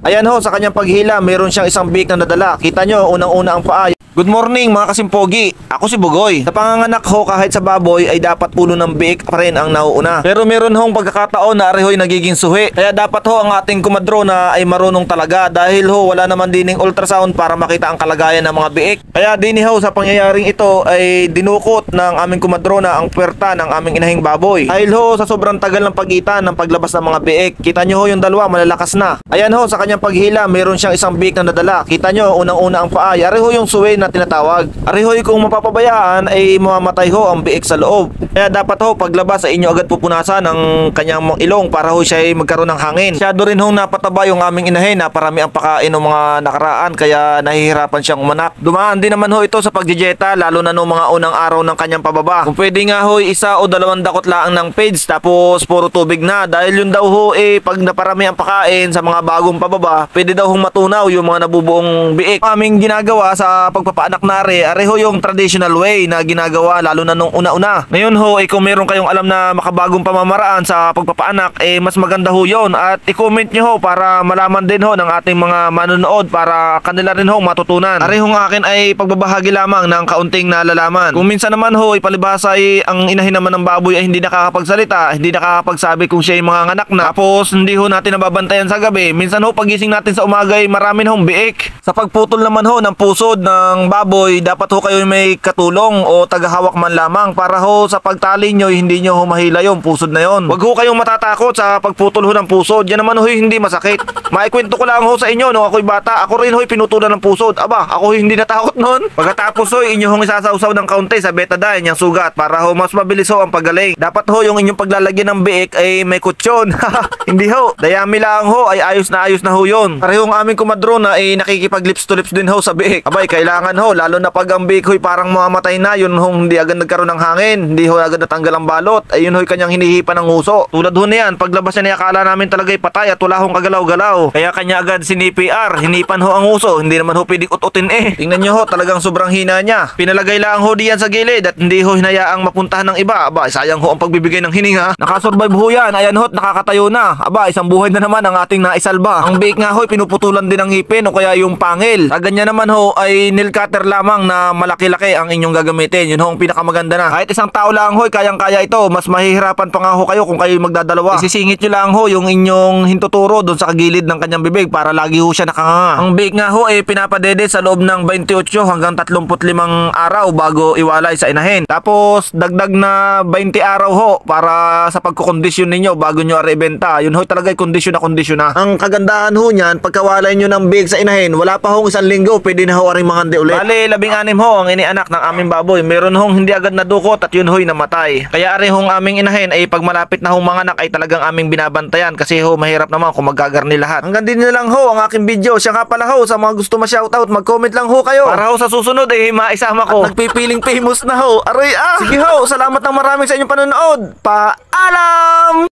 Ayan ho, sa kanyang paghila, meron siyang isang biik na nadala. Kita nyo, unang-una ang paa. Good morning mga kasimpogi, ako si Bugoy. Sa panganganak ho, kahit sa baboy ay dapat ulo ng biik pa rin ang nauuna. Pero meron hong pagkakataon na arehoy nagiging suhi. Kaya dapat ho ang ating kumadrona ay marunong talaga dahil ho wala naman dining ultrasound para makita ang kalagayan ng mga biik. Kaya din ho sa pangyayaring ito ay dinukot ng aming kumadrona ang puwerta ng aming inahing baboy. Dahil ho sa sobrang tagal ng pagitan ng paglabas ng mga biik. Kita nyo ho yung dalawa malalakas na. Ayan ho, sa kanyang paghila, meron siyang isang biik na nadala. Kita nyo, unang-una ang paa. Areho yung suwi na tinatawag. Arihoy kung mapapabayaan ay mamamatay ho ang biik sa loob. Kaya dapat ho paglabas sa inyo agad pupunasan ang kanyang ilong para ho siya ay magkaroon ng hangin. Masyado rin hong napataba yung aming inahin na parami ang pakain ng mga nakaraan kaya nahihirapan siyang umanak. Dumaan din naman ho ito sa pagjejeta lalo na noong mga unang araw ng kanyang pababa. Kung pwede nga ho isa o dalawang dakot lang ng page tapos puro tubig na dahil yun daw ho pag naparami ang pakain sa mga bagong pababa pwede daw hong matunaw yung mga nabubuong biik. Aming ginagawa sa pagpapaanak na areho yung traditional way na ginagawa lalo na nung una-una. Ngayon ho, kung meron kayong alam na makabagong pamamaraan sa pagpapaanak, mas maganda ho yun. At i-comment nyo ho para malaman din ho ng ating mga manonood para kanila rin ho matutunan. Arehong akin ay pagbabahagi lamang ng kaunting nalalaman. Kung minsan naman ho, palibhasa ay ang inahin naman ng baboy ay hindi nakakapagsalita, hindi nakakapagsabi kung siya ay mga anak na. Tapos hindi ho natin nababantayan sa gabi. Minsan ho, pagising natin sa umaga ay marami hong biik. Sa pagputol naman ho ng pusod ng baboy, dapat ho kayo may katulong o tagahawak man lamang para ho sa pagtali nyo hindi nyo humahila yung pusod na yon. Huwag ho kayong matatakot sa pagputol ho ng pusod. Yan naman ho hindi masakit. Maikwento ko lang ho sa inyo nung ako'y bata. Ako rin ho pinutulan ng pusod. Aba, ako hindi natakot nun. Pagkatapos ho inyo hong isasawsaw ng kaunti sa betadine yung sugat para ho mas mabilis ho ang pagaling. Dapat ho yung inyong paglalagyan ng biik ay may kutsyon. Hindi ho. Dayami lang ho ay ayos na ho yun. Parehong aming kumadrona ay nakikipag lips to lips din ho sa biik. Abay, kailangan ho lalo na pag ang biik ho'y parang mamamatay na, yun hong hindi agad nagkaroon ng hangin, hindi ho agad natanggal ang balot, ay yun ho'y kanyang hinihipan ng uso. Tulad ho na yan, paglabas niya akala namin talaga'y patay at wala hong kagalaw-galaw. Kaya kanya agad sinipr, hinipan ho ang uso, hindi naman ho pwedeng ut-utin Tingnan nyo ho, talagang sobrang hina niya. Pinalagay lang ho diyan sa gilid at hindi ho hinayaang mapuntahan ng iba. Aba, sayang ho ang pagbibigay ng hininga. Nakasurvive ho yan, ayan ho, nakakatayo na. Aba, isang buhay na naman ang ating naisalba. Ang biik nga ho'y pinuputulan din ng ngipin o kaya yung pangil. Ganyan naman ho ay nail cutter lamang na malaki-laki ang inyong gagamitin. Yun ho ang pinakamaganda na. Kahit isang tao lang ho, kayang-kaya ito. Mas mahihirapan pa nga ho kayo kung kayo magdadalawa. Isisingit nyo lang ho yung inyong hintuturo doon sa kagilid ng kanyang bibig para lagi ho siya nakanganga. Ang biik nga ho ay pinapadede sa loob ng 28 hanggang 35 araw bago iwalay sa inahin. Tapos dagdag na 20 araw ho para sa pagkukondisyon ninyo bago nyo aribenta. Yun ho talaga kondisyon na. Ang kagandahan ho niyan, pagkawalay nyo ng biik sa inahin, wala pa hong isang linggo, pwede na ho aring mangandi ulit. Bale, 16 ho ang inianak ng aming baboy. Meron hong hindi agad nadukot at yun ho'y namatay. Kaya ari hong aming inahin ay pag malapit na hong manganak ay talagang aming binabantayan kasi ho mahirap naman kung magagarni lahat. Hanggang din na lang ho ang aking video. Siya nga pala ho, sa mga gusto ma-shoutout, mag-comment lang ho kayo. Para ho sa susunod maisama ko. At nagpipiling famous na ho. Aroy Sige ho, salamat ng maraming sa inyong panonood. Paalam!